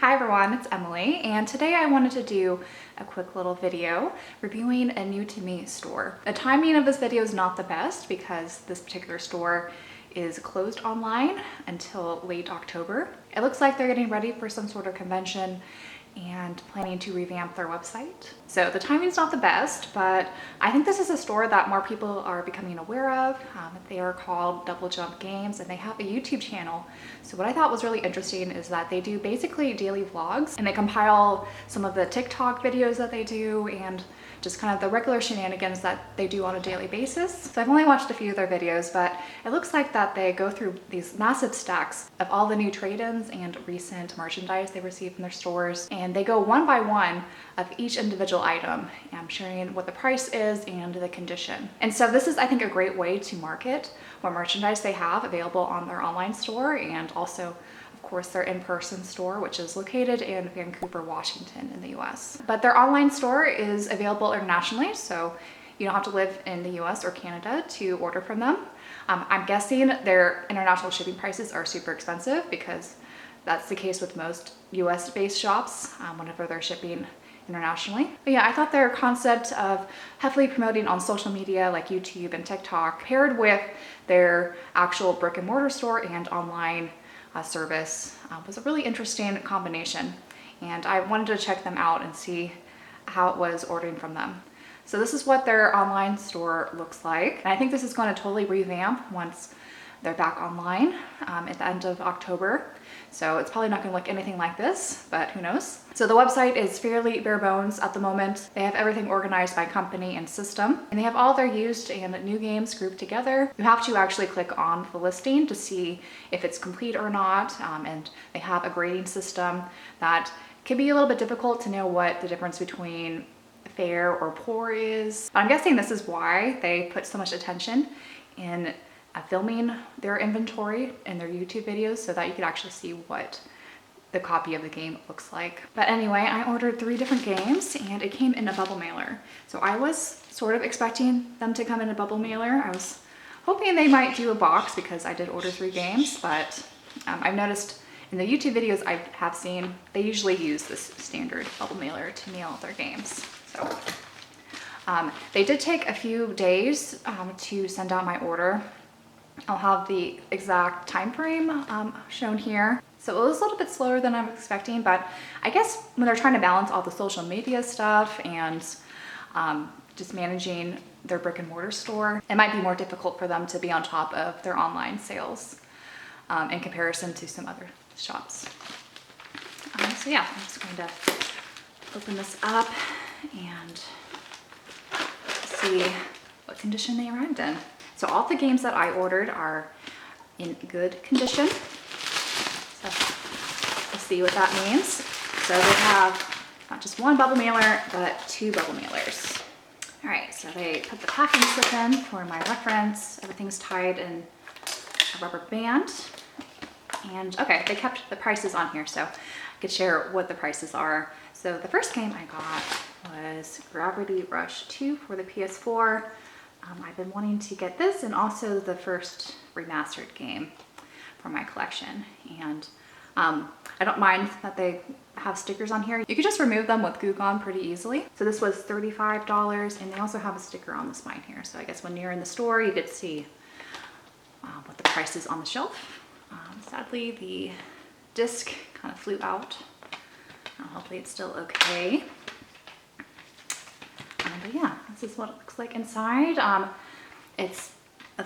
Hi everyone, it's Emily, and today I wanted to do a quick little video reviewing a new to me store. The timing of this video is not the best because this particular store is closed online until late October. It looks like they're getting ready for some sort of convention and planning to revamp their website. So the timing's not the best, but I think this is a store that more people are becoming aware of. They are called Double Jump Games and they have a YouTube channel. So what I thought was really interesting is that they do basically daily vlogs and they compile some of the TikTok videos that they do and just kind of the regular shenanigans that they do on a daily basis. So I've only watched a few of their videos, but it looks like that they go through these massive stacks of all the new trade-ins and recent merchandise they received from their stores. And they go one by one of each individual item, sharing what the price is and the condition. And so this is, I think, a great way to market what merchandise they have available on their online store and also of course their in-person store, which is located in Vancouver, Washington in the US. But their online store is available internationally, so you don't have to live in the US or Canada to order from them. I'm guessing their international shipping prices are super expensive because that's the case with most US-based shops whenever they're shipping internationally. But yeah, I thought their concept of heavily promoting on social media like YouTube and TikTok paired with their actual brick and mortar store and online service was a really interesting combination, and I wanted to check them out and see how it was ordering from them. So this is what their online store looks like, and I think this is going to totally revamp once they're back online at the end of October. So it's probably not going to look anything like this, but who knows. So the website is fairly bare bones at the moment. They have everything organized by company and system, and they have all their used and new games grouped together. You have to actually click on the listing to see if it's complete or not, and they have a grading system that can be a little bit difficult to know what the difference between fair or poor is. I'm guessing this is why they put so much attention in filming their inventory in their YouTube videos so that you could actually see what the copy of the game looks like. But anyway, I ordered 3 different games and it came in a bubble mailer. So I was sort of expecting them to come in a bubble mailer. I was hoping they might do a box because I did order 3 games, but I've noticed in the YouTube videos I have seen, they usually use this standard bubble mailer to mail their games. So they did take a few days to send out my order. I'll have the exact time frame shown here. So it was a little bit slower than I was expecting, but I guess when they're trying to balance all the social media stuff and just managing their brick and mortar store, it might be more difficult for them to be on top of their online sales in comparison to some other shops. So yeah, I'm just going to open this up and see what condition they arrived in. So all the games that I ordered are in good condition. So we'll see what that means. So they have not just 1 bubble mailer, but 2 bubble mailers. All right, so they put the packing slip in for my reference. Everything's tied in a rubber band. And okay, they kept the prices on here so I could share what the prices are. So the first game I got was Gravity Rush 2 for the PS4. I've been wanting to get this and also the first remastered game for my collection. And I don't mind that they have stickers on here. You could just remove them with Goo Gone pretty easily. So this was $35 and they also have a sticker on the spine here. So I guess when you're in the store, you get to see what the price is on the shelf. Sadly, the disc kind of flew out. Hopefully it's still okay. But yeah, this is what it looks like inside. It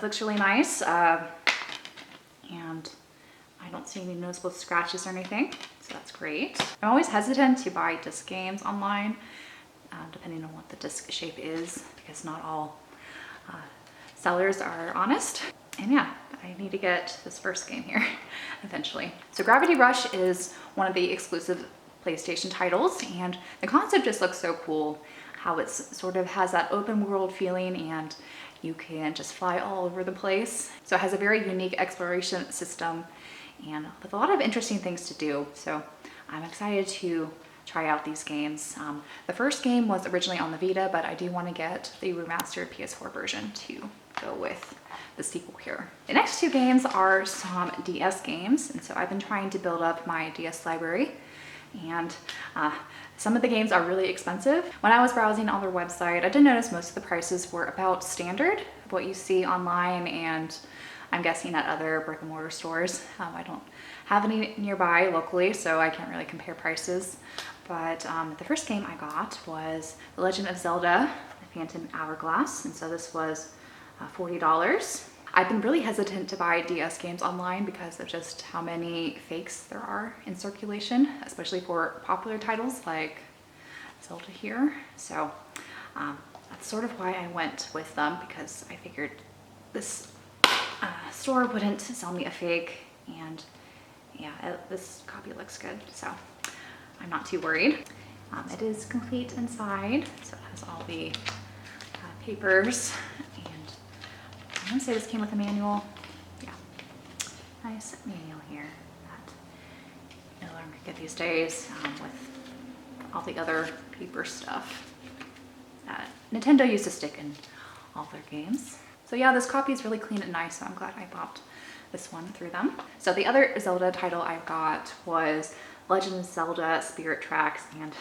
looks really nice, and I don't see any noticeable scratches or anything, so that's great. I'm always hesitant to buy disc games online, depending on what the disc shape is, because not all sellers are honest. And yeah, I need to get this first game here eventually. So Gravity Rush is one of the exclusive PlayStation titles, and the concept just looks so cool. How it sort of has that open world feeling and you can just fly all over the place. So it has a very unique exploration system and with a lot of interesting things to do. So I'm excited to try out these games. The first game was originally on the Vita, but I do want to get the remastered PS4 version to go with the sequel here. The next 2 games are some DS games, and so I've been trying to build up my DS library and some of the games are really expensive. When I was browsing on their website, I did notice most of the prices were about standard of what you see online, and I'm guessing at other brick and mortar stores. I don't have any nearby locally, so I can't really compare prices. But the first game I got was The Legend of Zelda: The Phantom Hourglass, and so this was $40. I've been really hesitant to buy DS games online because of just how many fakes there are in circulation, especially for popular titles like Zelda here. So that's sort of why I went with them, because I figured this store wouldn't sell me a fake, and yeah, this copy looks good, so I'm not too worried. It is complete inside, so it has all the papers, and I'm gonna say this came with a manual. Yeah, nice manual here that no longer get these days with all the other paper stuff that Nintendo used to stick in all their games. So yeah, this copy is really clean and nice, so I'm glad I bought this one through them. So the other Zelda title I got was Legend of Zelda Spirit Tracks, and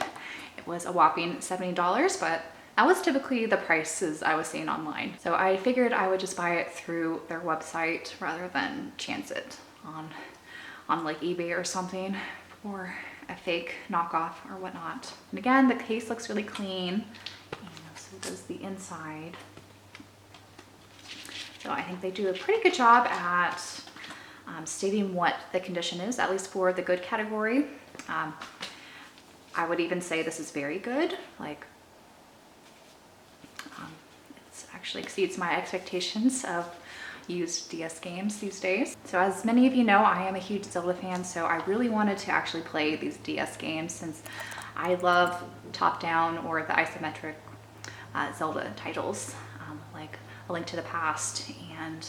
it was a whopping $70, but that was typically the prices I was seeing online. So I figured I would just buy it through their website rather than chance it on like eBay or something for a fake knockoff or whatnot. And again, the case looks really clean, and so does the inside. So I think they do a pretty good job at stating what the condition is, at least for the good category. I would even say this is very good. Like, it actually exceeds my expectations of used DS games these days. So as many of you know, I am a huge Zelda fan, so I really wanted to actually play these DS games since I love top-down or the isometric Zelda titles, like A Link to the Past and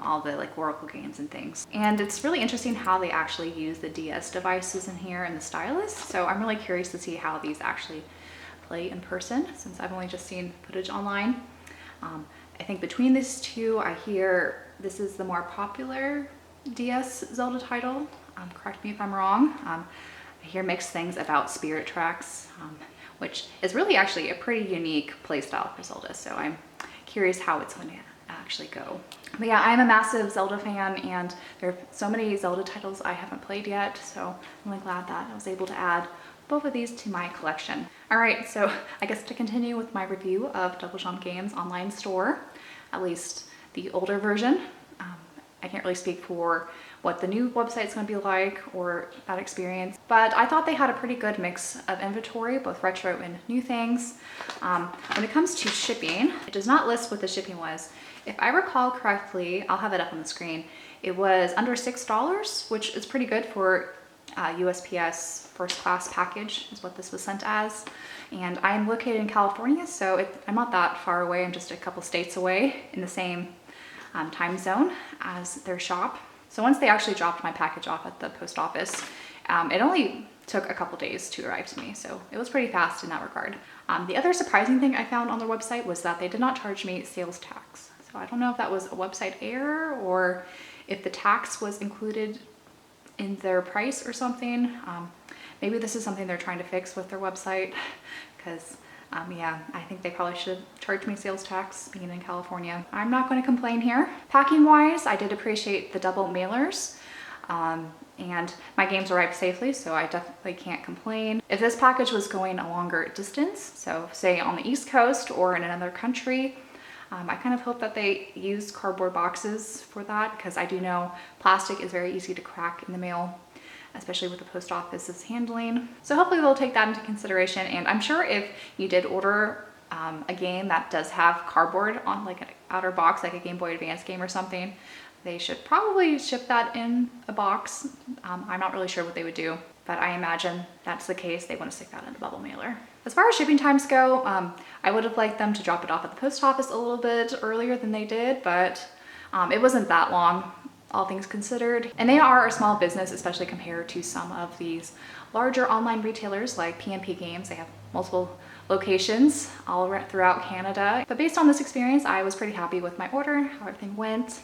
all the like Oracle games and things. And it's really interesting how they actually use the DS devices in here and the stylus. So I'm really curious to see how these actually play in person, since I've only just seen footage online. I think between these two, I hear this is the more popular DS Zelda title. Correct me if I'm wrong. I hear mixed things about Spirit Tracks, which is really actually a pretty unique playstyle for Zelda. So I'm curious how it's going to actually go. But yeah, I'm a massive Zelda fan, and there are so many Zelda titles I haven't played yet, so I'm really glad that I was able to add both of these to my collection. All right, so I guess to continue with my review of Double Jump Games online store, at least the older version. I can't really speak for what the new website is going to be like or that experience, but I thought they had a pretty good mix of inventory, both retro and new things. When it comes to shipping, it does not list what the shipping was. If I recall correctly, I'll have it up on the screen, it was under $6, which is pretty good for USPS first class package is what this was sent as. And I am located in California, so I'm not that far away. I'm just a couple states away in the same time zone as their shop. So once they actually dropped my package off at the post office, it only took a couple days to arrive to me, so it was pretty fast in that regard. The other surprising thing I found on their website was that they did not charge me sales tax. So I don't know if that was a website error or if the tax was included in their price or something. Maybe this is something they're trying to fix with their website, because yeah, I think they probably should charge me sales tax being in California. I'm not going to complain here. Packing wise, I did appreciate the double mailers, and my games arrived safely, so I definitely can't complain. If this package was going a longer distance, so say on the East Coast or in another country, I kind of hope that they use cardboard boxes for that, because I do know plastic is very easy to crack in the mail, especially with the post office's handling. So hopefully they'll take that into consideration. And I'm sure if you did order a game that does have cardboard on like an outer box, like a Game Boy Advance game or something, they should probably ship that in a box. I'm not really sure what they would do, but I imagine that's the case. They want to stick that in a bubble mailer. As far as shipping times go, I would have liked them to drop it off at the post office a little bit earlier than they did, but it wasn't that long, all things considered. And they are a small business, especially compared to some of these larger online retailers like P&P Games. They have multiple locations all throughout Canada. But based on this experience, I was pretty happy with my order, how everything went.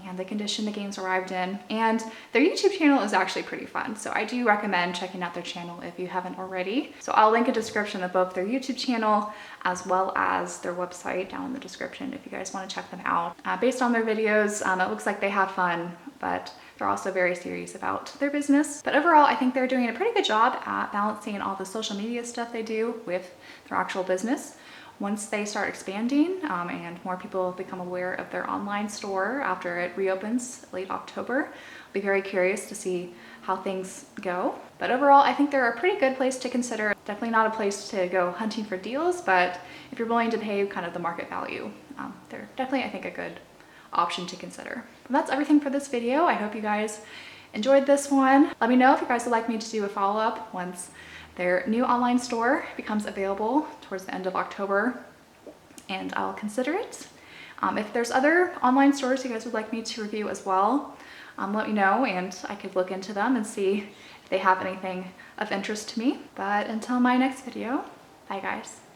and the condition the games arrived in. And their YouTube channel is actually pretty fun, so I do recommend checking out their channel if you haven't already. So I'll link a description of both their YouTube channel as well as their website down in the description if you guys want to check them out. Based on their videos, it looks like they have fun, but they're also very serious about their business. But overall, I think they're doing a pretty good job at balancing all the social media stuff they do with their actual business. Once they start expanding and more people become aware of their online store after it reopens late October, I'll be very curious to see how things go. But overall, I think they're a pretty good place to consider. Definitely not a place to go hunting for deals, but if you're willing to pay kind of the market value, they're definitely, I think, a good option to consider. But that's everything for this video. I hope you guys enjoyed this one. Let me know if you guys would like me to do a follow-up once their new online store becomes available towards the end of October, and I'll consider it. If there's other online stores you guys would like me to review as well, let me know and I could look into them and see if they have anything of interest to me. But until my next video, bye guys.